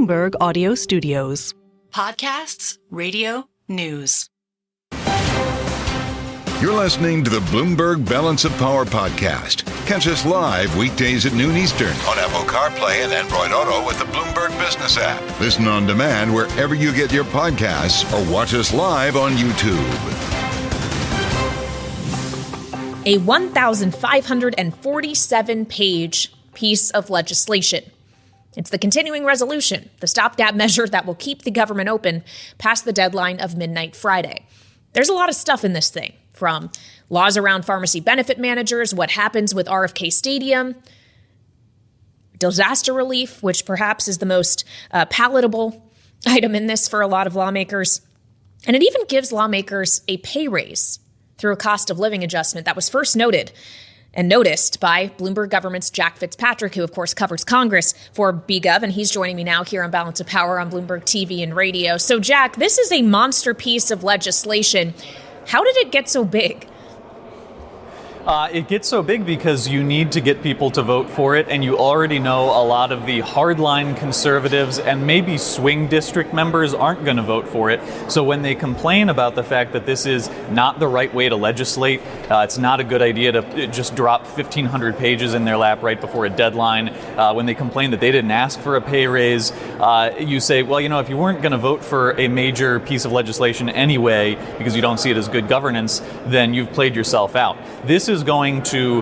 Bloomberg Audio Studios. Podcasts, radio, news. You're listening to the Bloomberg Balance of Power podcast. Catch us live weekdays at noon Eastern on Apple CarPlay and Android Auto with the Bloomberg Business app. Listen on demand wherever you get your podcasts or watch us live on YouTube. A 1,547-page piece of legislation. It's the continuing resolution, the stopgap measure that will keep the government open past the deadline of midnight Friday. There's a lot of stuff in this thing, from laws around pharmacy benefit managers, what happens with RFK Stadium, disaster relief, which perhaps is the most palatable item in this for a lot of lawmakers. And it even gives lawmakers a pay raise through a cost of living adjustment that was first noted and noticed by Bloomberg Government's Jack Fitzpatrick, who, of course, covers Congress for BGov, and he's joining me now here on Balance of Power on Bloomberg TV and radio. So, Jack, this is a monster piece of legislation. How did it get so big? It gets so big because you need to get people to vote for it, and you already know a lot of the hardline conservatives and maybe swing district members aren't going to vote for it. So when they complain about the fact that this is not the right way to legislate, it's not a good idea to just drop 1,500 pages in their lap right before a deadline. When they complain that they didn't ask for a pay raise, you say, well, you know, if you weren't going to vote for a major piece of legislation anyway because you don't see it as good governance, then you've played yourself out. This is going to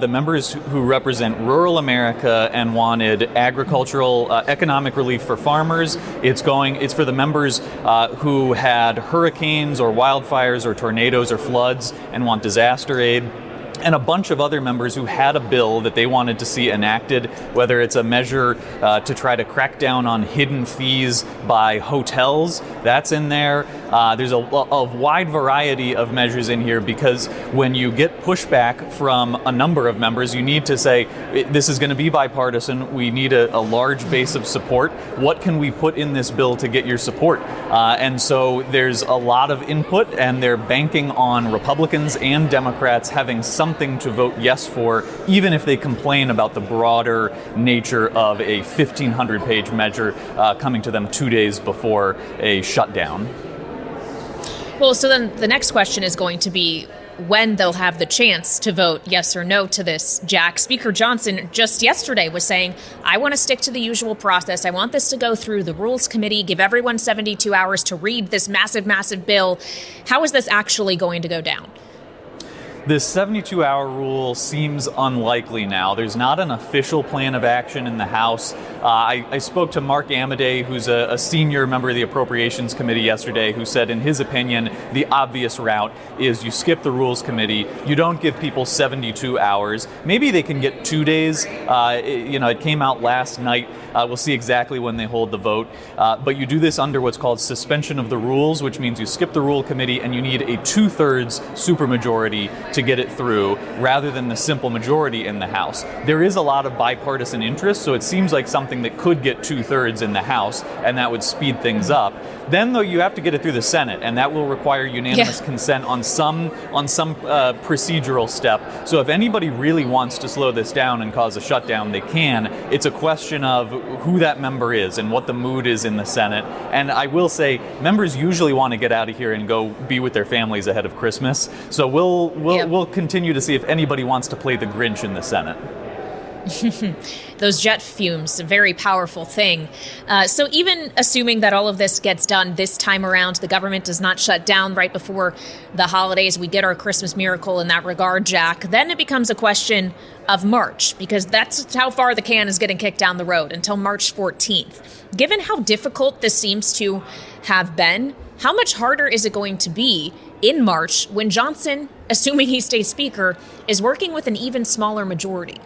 the members who represent rural America and wanted agricultural economic relief for farmers. It's for the members who had hurricanes or wildfires or tornadoes or floods and want disaster aid. And a bunch of other members who had a bill that they wanted to see enacted, whether it's a measure to try to crack down on hidden fees by hotels, that's in there. There's a wide variety of measures in here because when you get pushback from a number of members, you need to say, this is going to be bipartisan. We need a large base of support. What can we put in this bill to get your support? And so there's a lot of input, and they're banking on Republicans and Democrats having something to vote yes for, even if they complain about the broader nature of a 1,500-page measure coming to them 2 days before a shutdown. Well, so then the next question is going to be when they'll have the chance to vote yes or no to this, Jack. Speaker Johnson just yesterday was saying, I want to stick to the usual process. I want this to go through the Rules Committee, give everyone 72 hours to read this massive, massive bill. How is this actually going to go down? This 72-hour rule seems unlikely now. There's not an official plan of action in the House. I spoke to Mark Amodei, who's a senior member of the Appropriations Committee yesterday, who said, in his opinion, the obvious route is you skip the Rules Committee. You don't give people 72 hours. Maybe they can get 2 days. It came out last night. We'll see exactly when they hold the vote. But you do this under what's called suspension of the rules, which means you skip the Rule Committee and you need a 2/3 supermajority to get it through, rather than the simple majority in the House. There is a lot of bipartisan interest, so it seems like something that could get 2/3 in the House, and that would speed things up. Then, though, you have to get it through the Senate, and that will require unanimous consent on some procedural step. So if anybody really wants to slow this down and cause a shutdown, they can. It's a question of who that member is and what the mood is in the Senate. And I will say, members usually want to get out of here and go be with their families ahead of Christmas. So we'll continue to see if anybody wants to play the Grinch in the Senate. Those jet fumes, a very powerful thing. So even assuming that all of this gets done this time around, the government does not shut down right before the holidays, we get our Christmas miracle in that regard, Jack, then it becomes a question of March, because that's how far the can is getting kicked down the road, until March 14th. Given how difficult this seems to have been, how much harder is it going to be in March when Johnson, assuming he stays Speaker, is working with an even smaller majority?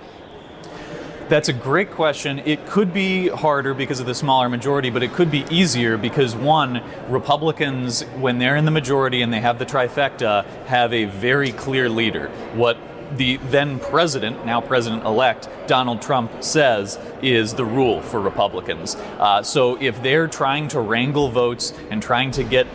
That's a great question. It could be harder because of the smaller majority, but it could be easier because, one, Republicans, when they're in the majority and they have the trifecta, have a very clear leader. What the then president, now president-elect, Donald Trump, says is the rule for Republicans. So if they're trying to wrangle votes and trying to get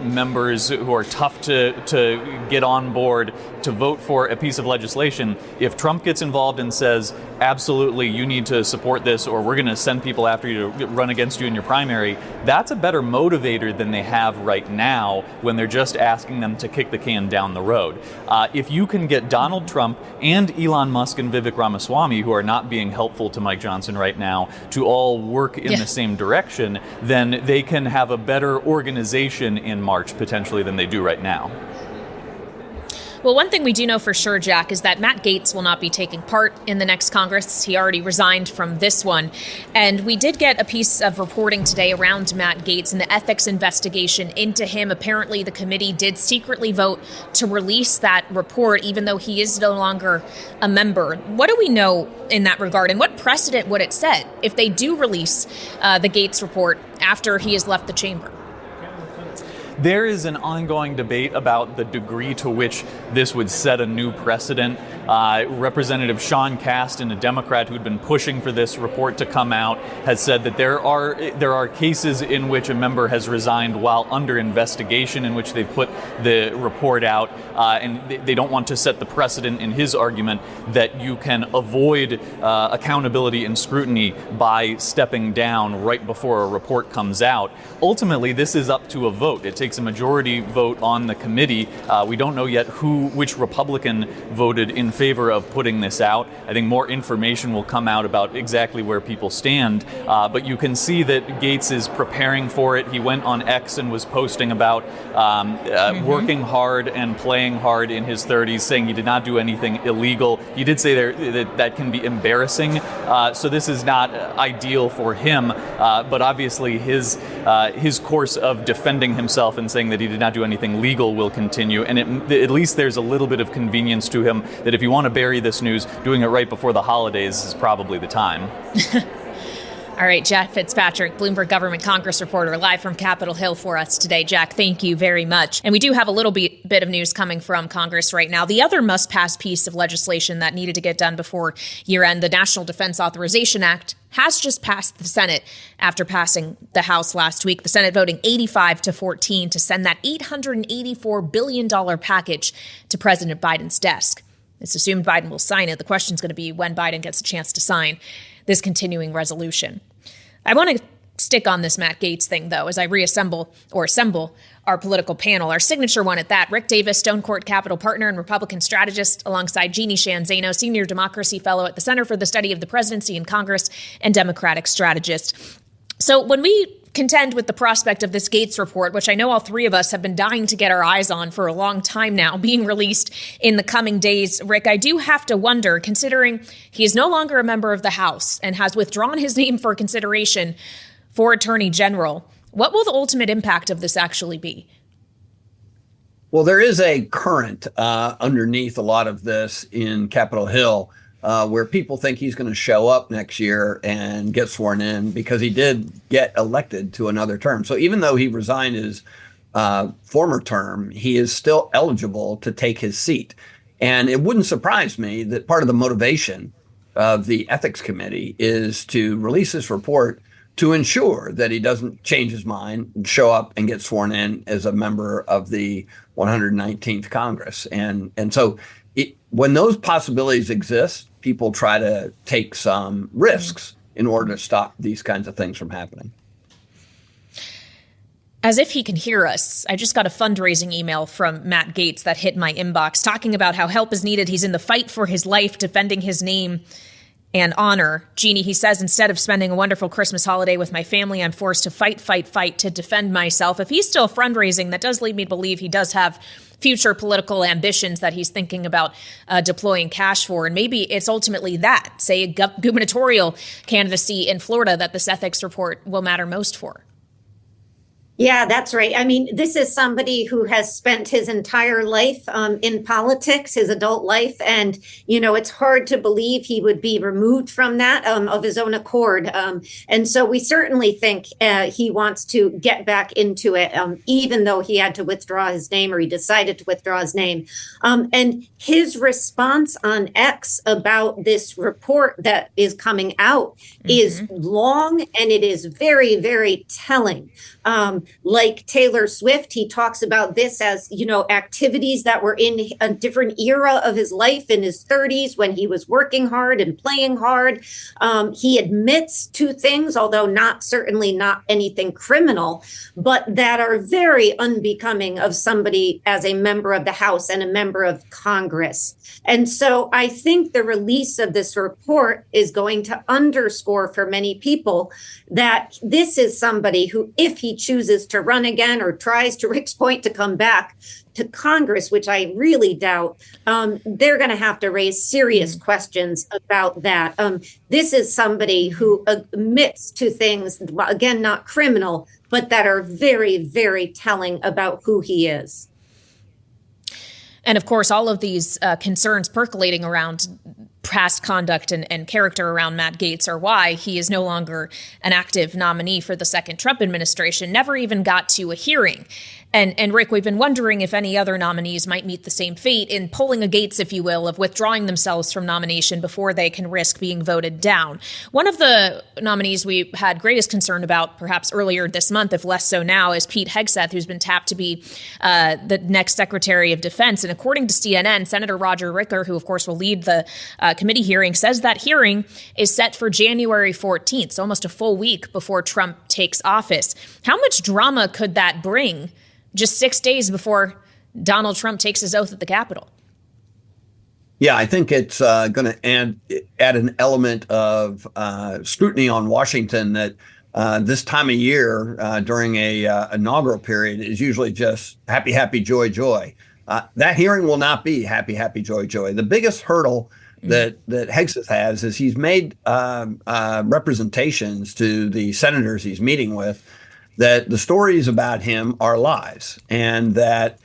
members who are tough to get on board to vote for a piece of legislation, if Trump gets involved and says, absolutely, you need to support this, or we're going to send people after you to run against you in your primary, that's a better motivator than they have right now when they're just asking them to kick the can down the road. If you can get Donald Trump and Elon Musk and Vivek Ramaswamy, who are not being helpful to Mike Johnson right now, to all work in the same direction, then they can have a better organization in March, potentially, than they do right now. Well, one thing we do know for sure, Jack, is that Matt Gaetz will not be taking part in the next Congress. He already resigned from this one. And we did get a piece of reporting today around Matt Gaetz and the ethics investigation into him. Apparently, the committee did secretly vote to release that report, even though he is no longer a member. What do we know in that regard? And what precedent would it set if they do release the Gaetz report after he has left the chamber? There is an ongoing debate about the degree to which this would set a new precedent. Representative Sean Casten, a Democrat who'd been pushing for this report to come out, has said that there are cases in which a member has resigned while under investigation, in which they've put the report out, and they don't want to set the precedent, in his argument, that you can avoid accountability and scrutiny by stepping down right before a report comes out. Ultimately, this is up to a vote. It takes a majority vote on the committee. We don't know yet which Republican voted in favor of putting this out. I think more information will come out about exactly where people stand. But you can see that Gaetz is preparing for it. He went on X and was posting about working hard and playing hard in his 30s, saying he did not do anything illegal. He did say that can be embarrassing. So this is not ideal for him. But obviously his course of defending himself and saying that he did not do anything legal will continue. And at least there's a little bit of convenience to him that if you want to bury this news, doing it right before the holidays is probably the time. All right, Jack Fitzpatrick, Bloomberg Government Congress reporter, live from Capitol Hill for us today. Jack, thank you very much. And we do have a little bit of news coming from Congress right now. The other must-pass piece of legislation that needed to get done before year-end, the National Defense Authorization Act, has just passed the Senate after passing the House last week. The Senate voting 85-14 to send that $884 billion package to President Biden's desk. It's assumed Biden will sign it. The question is going to be when Biden gets a chance to sign this continuing resolution. I want to stick on this Matt Gaetz thing, though, as I assemble our political panel. Our signature one at that, Rick Davis, Stonecourt Capital partner and Republican strategist, alongside Jeanne Sheehan Zaino, senior democracy fellow at the Center for the Study of the Presidency and Congress and Democratic strategist. So when we contend with the prospect of this Gaetz report, which I know all three of us have been dying to get our eyes on for a long time now, being released in the coming days, Rick, I do have to wonder, considering he is no longer a member of the House and has withdrawn his name for consideration for Attorney General, what will the ultimate impact of this actually be? Well, there is a current underneath a lot of this in Capitol Hill where people think he's going to show up next year and get sworn in because he did get elected to another term. So even though he resigned his former term, he is still eligible to take his seat. And it wouldn't surprise me that part of the motivation of the Ethics Committee is to release this report to ensure that he doesn't change his mind and show up and get sworn in as a member of the 119th Congress. And so when those possibilities exist, people try to take some risks in order to stop these kinds of things from happening. As if he can hear us, I just got a fundraising email from Matt Gaetz that hit my inbox talking about how help is needed. He's in the fight for his life, defending his name and honor. Jeanne, he says, instead of spending a wonderful Christmas holiday with my family, I'm forced to fight to defend myself. If he's still fundraising, that does lead me to believe he does have future political ambitions that he's thinking about deploying cash for. And maybe it's ultimately that, say, a gubernatorial candidacy in Florida that this ethics report will matter most for. Yeah, that's right. I mean, this is somebody who has spent his entire life in politics, his adult life. And, it's hard to believe he would be removed from that of his own accord. And so we certainly think he wants to get back into it, even though he had to withdraw his name, or he decided to withdraw his name. And his response on X about this report that is coming out is long, and it is very, very telling. Like Taylor Swift, he talks about this as, activities that were in a different era of his life in his 30s when he was working hard and playing hard. He admits to things, although certainly not anything criminal, but that are very unbecoming of somebody as a member of the House and a member of Congress. And so I think the release of this report is going to underscore for many people that this is somebody who, if he chooses to run again or tries, to Rick's point, to come back to Congress, which I really doubt, they're going to have to raise serious questions about that. This is somebody who admits to things, again, not criminal, but that are very, very telling about who he is. And of course, all of these concerns percolating around past conduct and character around Matt Gaetz are why he is no longer an active nominee for the second Trump administration, never even got to a hearing. And Rick, we've been wondering if any other nominees might meet the same fate in pulling a Gaetz, if you will, of withdrawing themselves from nomination before they can risk being voted down. One of the nominees we had greatest concern about, perhaps earlier this month, if less so now, is Pete Hegseth, who's been tapped to be the next Secretary of Defense. And according to CNN, Senator Roger Wicker, who of course will lead the committee hearing, says that hearing is set for January 14th, so almost a full week before Trump takes office. How much drama could that bring just 6 days before Donald Trump takes his oath at the Capitol? Yeah, I think it's going to add an element of scrutiny on Washington that this time of year during a inaugural period is usually just happy, happy, joy, joy. That hearing will not be happy, happy, joy, joy. The biggest hurdle that Hegseth has is he's made representations to the senators he's meeting with that the stories about him are lies, and that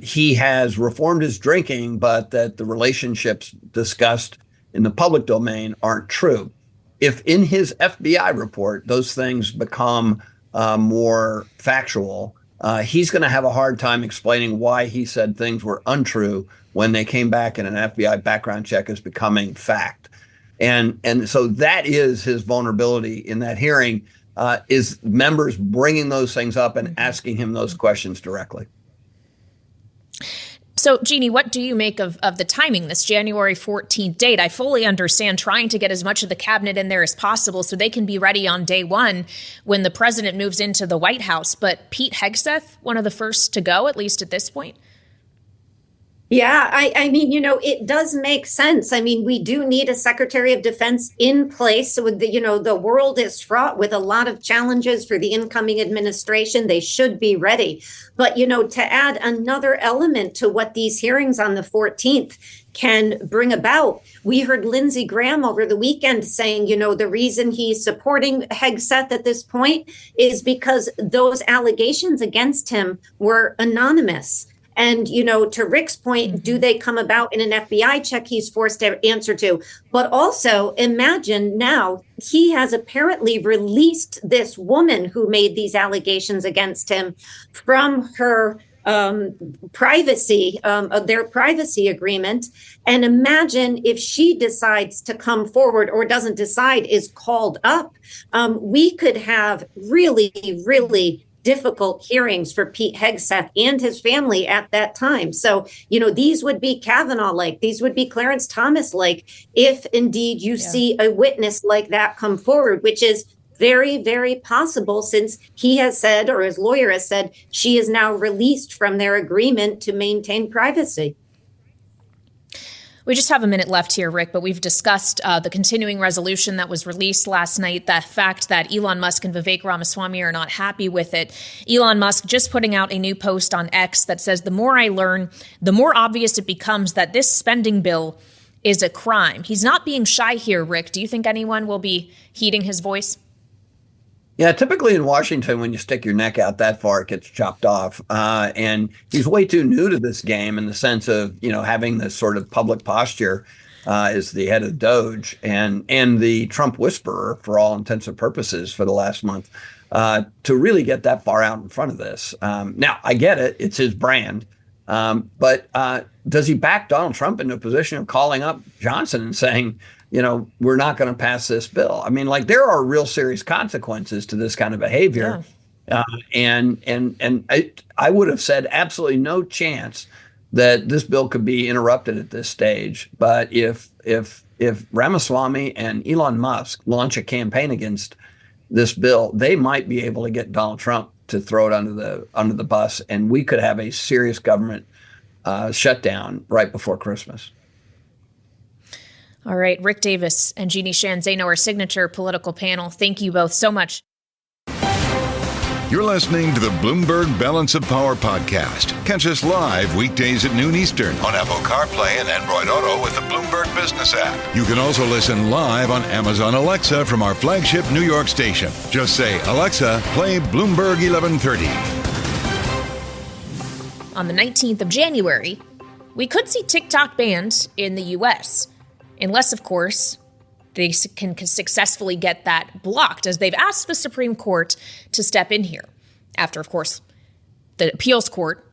he has reformed his drinking, but that the relationships discussed in the public domain aren't true. If in his FBI report those things become more factual, he's going to have a hard time explaining why he said things were untrue when they came back and an FBI background check is becoming fact. And so that is his vulnerability in that hearing, is members bringing those things up and asking him those questions directly. So, Jeannie, what do you make of the timing, this January 14th date? I fully understand trying to get as much of the cabinet in there as possible so they can be ready on day one when the president moves into the White House. But Pete Hegseth, one of the first to go, at least at this point? Yeah, I mean, it does make sense. I mean, we do need a Secretary of Defense in place. So, the world is fraught with a lot of challenges for the incoming administration. They should be ready. But, to add another element to what these hearings on the 14th can bring about, we heard Lindsey Graham over the weekend saying, the reason he's supporting Hegseth at this point is because those allegations against him were anonymous. And, to Rick's point, do they come about in an FBI check he's forced to answer to? But also imagine now he has apparently released this woman who made these allegations against him from her privacy, their privacy agreement. And imagine if she decides to come forward, or doesn't decide, is called up. We could have really, really difficult hearings for Pete Hegseth and his family at that time. So, these would be Kavanaugh-like, these would be Clarence Thomas-like, if indeed you see a witness like that come forward, which is very, very possible, since he has said, or his lawyer has said, she is now released from their agreement to maintain privacy. We just have a minute left here, Rick, but we've discussed the continuing resolution that was released last night, the fact that Elon Musk and Vivek Ramaswamy are not happy with it. Elon Musk just putting out a new post on X that says, the more I learn, the more obvious it becomes that this spending bill is a crime. He's not being shy here, Rick. Do you think anyone will be heeding his voice? Yeah, typically in Washington, when you stick your neck out that far, it gets chopped off. And he's way too new to this game in the sense of, having this sort of public posture as the head of Doge and the Trump whisperer for all intents and purposes for the last month to really get that far out in front of this. Now, I get it. It's his brand. But does he back Donald Trump into a position of calling up Johnson and saying, we're not going to pass this bill? I mean, there are real serious consequences to this kind of behavior. Yeah. And I would have said absolutely no chance that this bill could be interrupted at this stage. But if Ramaswamy and Elon Musk launch a campaign against this bill, they might be able to get Donald Trump to throw it under the bus, and we could have a serious government shutdown right before Christmas. All right, Rick Davis and Jeanne Sheehan Zaino, our signature political panel. Thank you both so much. You're listening to the Bloomberg Balance of Power podcast. Catch us live weekdays at noon Eastern on Apple CarPlay and Android Auto with the Bloomberg Business app. You can also listen live on Amazon Alexa from our flagship New York station. Just say, Alexa, play Bloomberg 1130. On the 19th of January, we could see TikTok banned in the U.S., unless, of course, they can successfully get that blocked, as they've asked the Supreme Court to step in here. After, of course, the appeals court,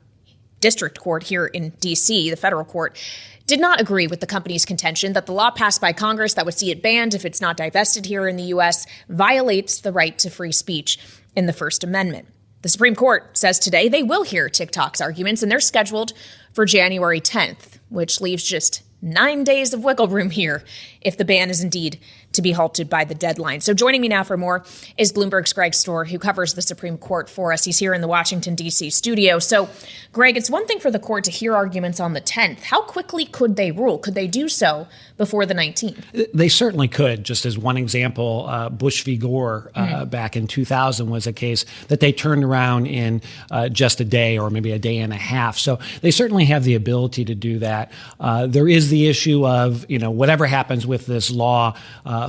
district court here in D.C., the federal court, did not agree with the company's contention that the law passed by Congress that would see it banned if it's not divested here in the U.S. violates the right to free speech in the First Amendment. The Supreme Court says today they will hear TikTok's arguments, and they're scheduled for January 10th, which leaves just 9 days of wiggle room here if the ban is indeed to be halted by the deadline. So joining me now for more is Bloomberg's Greg Stohr, who covers the Supreme Court for us. He's here in the Washington, D.C. studio. So, Greg, it's one thing for the court to hear arguments on the 10th. How quickly could they rule? Could they do so before the 19th? They certainly could. Just as one example, Bush v. Gore back in 2000 was a case that they turned around in just a day or maybe a day and a half. So they certainly have the ability to do that. There is the issue of, whatever happens with this law,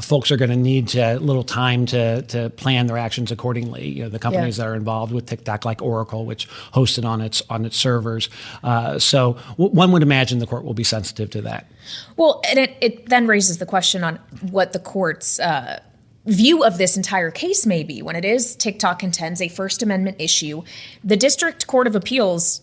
folks are going to need a little time to plan their actions accordingly. The companies that are involved with TikTok, like Oracle, which hosts it on its servers. So one would imagine the court will be sensitive to that. Well, and it then raises the question on what the court's view of this entire case may be. When it is, TikTok contends, a First Amendment issue. The District Court of Appeals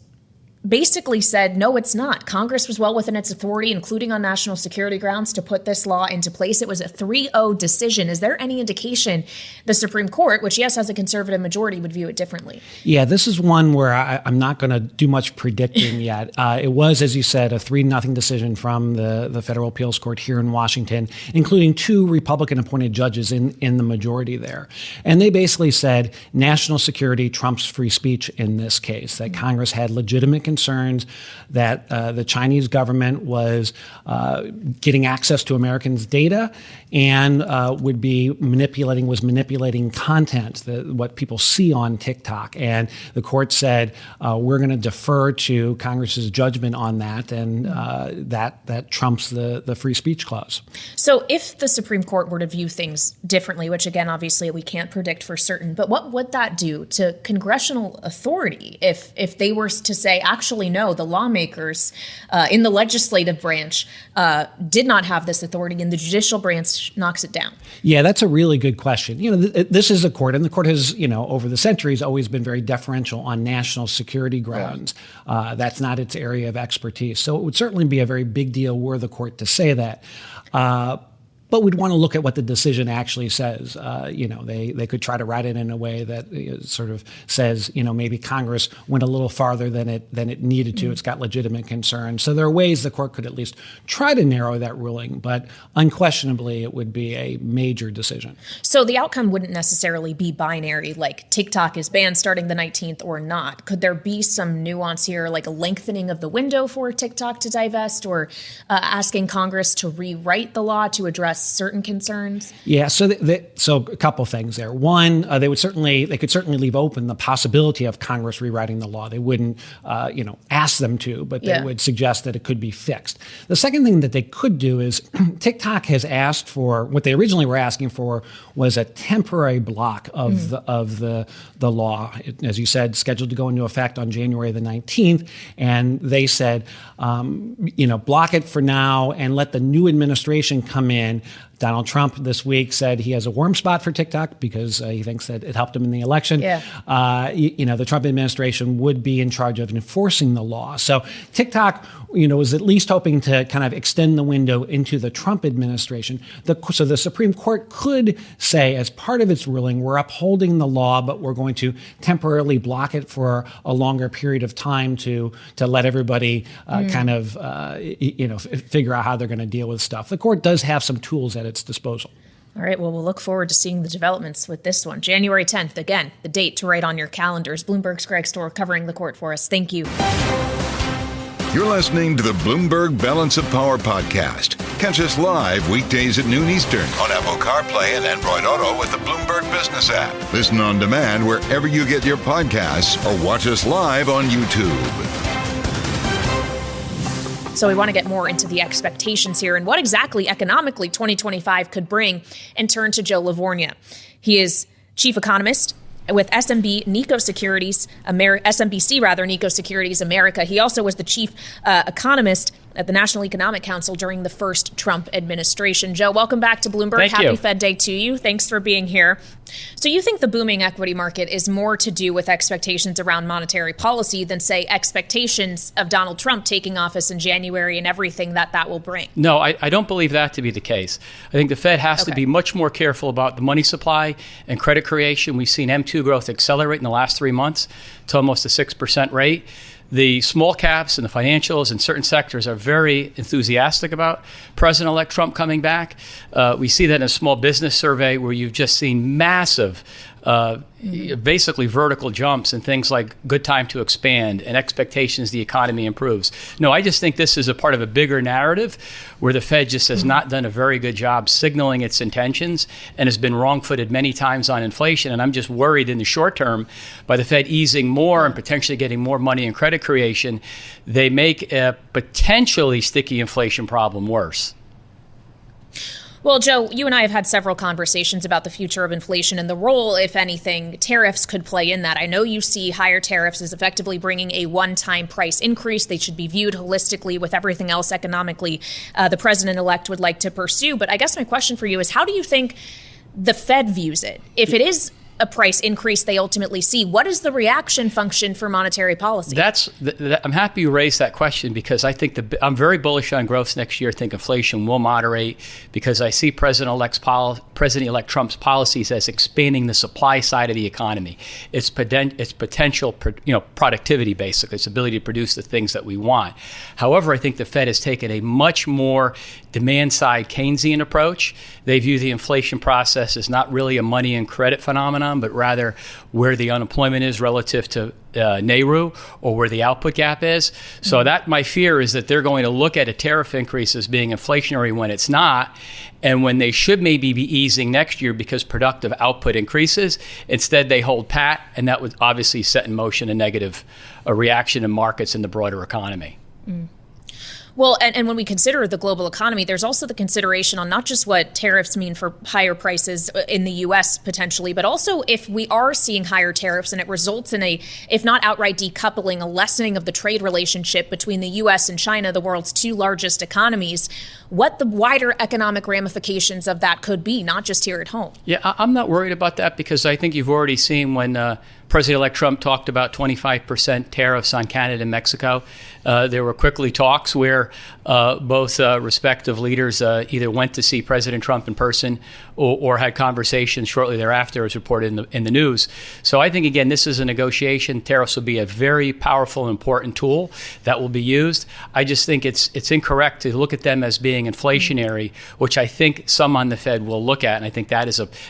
basically said, no, it's not. Congress was well within its authority, including on national security grounds, to put this law into place. It was a 3-0 decision. Is there any indication the Supreme Court, which, yes, has a conservative majority, would view it differently? Yeah, this is one where I'm not going to do much predicting yet. It was, as you said, a 3-0 decision from the federal appeals court here in Washington, including 2 Republican-appointed judges in the majority there. And they basically said national security trumps free speech in this case, that Congress had legitimate concerns that the Chinese government was getting access to Americans' data and was manipulating content, what people see on TikTok. And the court said, we're going to defer to Congress's judgment on that, and that trumps the free speech clause. So if the Supreme Court were to view things differently, which again, obviously we can't predict for certain, but what would that do to congressional authority if they were to say, actually, no, the lawmakers in the legislative branch did not have this authority and the judicial branch knocks it down? Yeah, that's a really good question. This is a court, and the court has, over the centuries always been very deferential on national security grounds. That's not its area of expertise. So it would certainly be a very big deal were the court to say that. But we'd want to look at what the decision actually says. They could try to write it in a way that sort of says, maybe Congress went a little farther than it needed to. It's got legitimate concerns. So there are ways the court could at least try to narrow that ruling, but unquestionably it would be a major decision. So the outcome wouldn't necessarily be binary, like TikTok is banned starting the 19th or not. Could there be some nuance here, like a lengthening of the window for TikTok to divest, or asking Congress to rewrite the law to address address certain concerns? Yeah, so so a couple things there. One, they could certainly leave open the possibility of Congress rewriting the law. They wouldn't, ask them to, but they would suggest that it could be fixed. The second thing that they could do is TikTok has asked for what they originally were asking for was a temporary block of the law. As you said, scheduled to go into effect on January the 19th, and they said, block it for now and let the new administration come in. Donald Trump this week said he has a warm spot for TikTok because he thinks that it helped him in the election. Yeah. The Trump administration would be in charge of enforcing the law. So TikTok, is at least hoping to kind of extend the window into the Trump administration. So the Supreme Court could say, as part of its ruling, we're upholding the law, but we're going to temporarily block it for a longer period of time to let everybody figure out how they're going to deal with stuff. The court does have some tools at its disposal. All right, well, we'll look forward to seeing the developments with this one. January 10th, again, the date to write on your calendars. Bloomberg's Greg Stohr covering the court for us. Thank you. You're listening to the Bloomberg Balance of Power podcast. Catch us live weekdays at noon Eastern on Apple CarPlay and Android Auto with the Bloomberg Business app. Listen on demand wherever you get your podcasts or watch us live on YouTube. So we want to get more into the expectations here and what exactly economically 2025 could bring, and turn to Joe Lavorgna. He is chief economist with SMBC Nikko Securities America. He also was the chief economist at the National Economic Council during the first Trump administration. Joe, welcome back to Bloomberg. Thank Happy you. Fed Day to you. Thanks for being here. So you think the booming equity market is more to do with expectations around monetary policy than, say, expectations of Donald Trump taking office in January and everything that will bring? No, I don't believe that to be the case. I think the Fed has to be much more careful about the money supply and credit creation. We've seen M2 growth accelerate in the last 3 months to almost a 6% rate. The small caps and the financials in certain sectors are very enthusiastic about President-elect Trump coming back. We see that in a small business survey where you've just seen massive, basically vertical jumps in things like good time to expand and expectations the economy improves. No, I just think this is a part of a bigger narrative where the Fed just has not done a very good job signaling its intentions and has been wrong-footed many times on inflation. And I'm just worried in the short term by the Fed easing more and potentially getting more money in credit creation, they make a potentially sticky inflation problem worse. Well, Joe, you and I have had several conversations about the future of inflation and the role, if anything, tariffs could play in that. I know you see higher tariffs as effectively bringing a one-time price increase. They should be viewed holistically with everything else economically the president-elect would like to pursue. But I guess my question for you is, how do you think the Fed views it? If it is a price increase they ultimately see, what is the reaction function for monetary policy? I'm happy you raised that question because I think I'm very bullish on growth next year. I think inflation will moderate because I see President-elect Trump's policies as expanding the supply side of the economy. Its potential, productivity, basically, its ability to produce the things that we want. However, I think the Fed has taken a much more demand-side Keynesian approach. They view the inflation process as not really a money and credit phenomenon, but rather where the unemployment is relative to NAIRU or where the output gap is. So that my fear is that they're going to look at a tariff increase as being inflationary when it's not, and when they should maybe be easing next year because productive output increases. Instead, they hold pat, and that would obviously set in motion a reaction in markets in the broader economy. Well, and when we consider the global economy, there's also the consideration on not just what tariffs mean for higher prices in the U.S. potentially, but also if we are seeing higher tariffs and it results in a, if not outright decoupling, a lessening of the trade relationship between the U.S. and China, the world's two largest economies, what the wider economic ramifications of that could be, not just here at home. Yeah, I'm not worried about that because I think you've already seen when President-elect Trump talked about 25% tariffs on Canada and Mexico. There were quickly talks where both respective leaders either went to see President Trump in person or had conversations shortly thereafter, as reported in the news. So I think, again, this is a negotiation. Tariffs will be a very powerful and important tool that will be used. I just think it's incorrect to look at them as being inflationary, which I think some on the Fed will look at. And I think that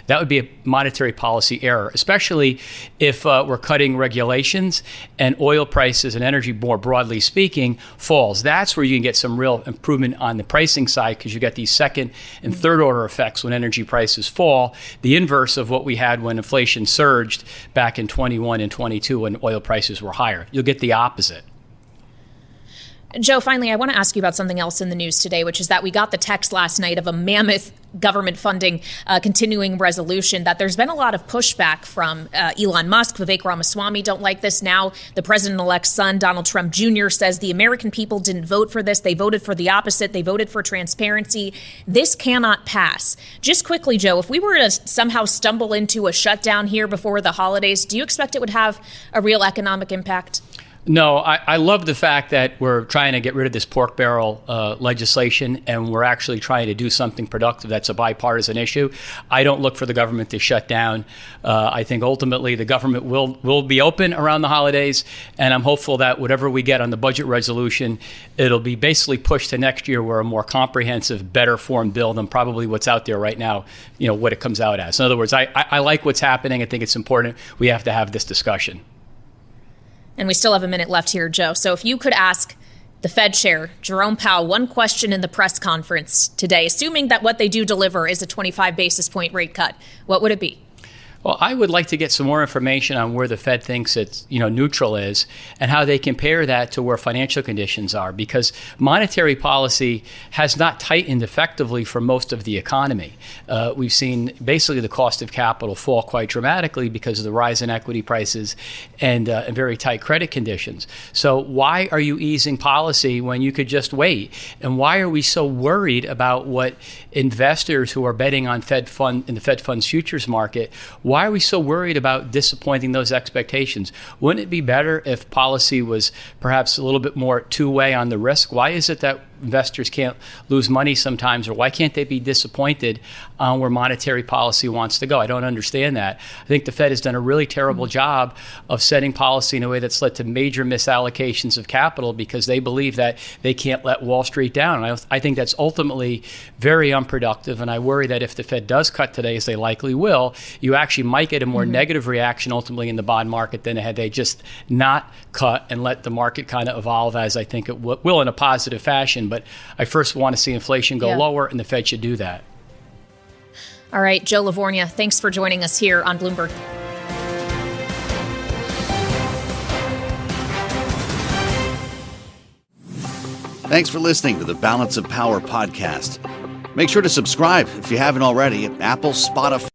would be a monetary policy error, especially if we're cutting regulations and oil prices and energy more broadly speaking falls. That's where you can get some real improvement on the pricing side, because you got these second and third order effects when energy prices fall, the inverse of what we had when inflation surged back in 21 and 22 when oil prices were higher. You'll get the opposite. Joe, finally, I want to ask you about something else in the news today, which is that we got the text last night of a mammoth government funding continuing resolution, that there's been a lot of pushback from Elon Musk. Vivek Ramaswamy don't like this. Now the president-elect's son, Donald Trump Jr., says the American people didn't vote for this. They voted for the opposite. They voted for transparency. This cannot pass. Just quickly, Joe, if we were to somehow stumble into a shutdown here before the holidays, do you expect it would have a real economic impact? No, I love the fact that we're trying to get rid of this pork barrel legislation, and we're actually trying to do something productive that's a bipartisan issue. I don't look for the government to shut down. I think ultimately the government will be open around the holidays, and I'm hopeful that whatever we get on the budget resolution, it'll be basically pushed to next year where a more comprehensive, better formed bill than probably what's out there right now, what it comes out as. In other words, I like what's happening. I think it's important. We have to have this discussion. And we still have a minute left here, Joe. So if you could ask the Fed chair, Jerome Powell, one question in the press conference today, assuming that what they do deliver is a 25 basis point rate cut, what would it be? Well, I would like to get some more information on where the Fed thinks it's, neutral is, and how they compare that to where financial conditions are, because monetary policy has not tightened effectively for most of the economy. We've seen basically the cost of capital fall quite dramatically because of the rise in equity prices and very tight credit conditions. So why are you easing policy when you could just wait? And why are we so worried about what investors who are betting on in the Fed funds futures market, why are we so worried about disappointing those expectations? Wouldn't it be better if policy was perhaps a little bit more two-way on the risk? Why is it that investors can't lose money sometimes, or why can't they be disappointed on where monetary policy wants to go? I don't understand that. I think the Fed has done a really terrible job of setting policy in a way that's led to major misallocations of capital because they believe that they can't let Wall Street down. And I think that's ultimately very unproductive, and I worry that if the Fed does cut today, as they likely will, you actually might get a more negative reaction ultimately in the bond market than had they just not cut and let the market kind of evolve as I think it will in a positive fashion. But I first want to see inflation go lower, and the Fed should do that. All right, Joe Lavorgna, thanks for joining us here on Bloomberg. Thanks for listening to the Balance of Power podcast. Make sure to subscribe if you haven't already at Apple, Spotify.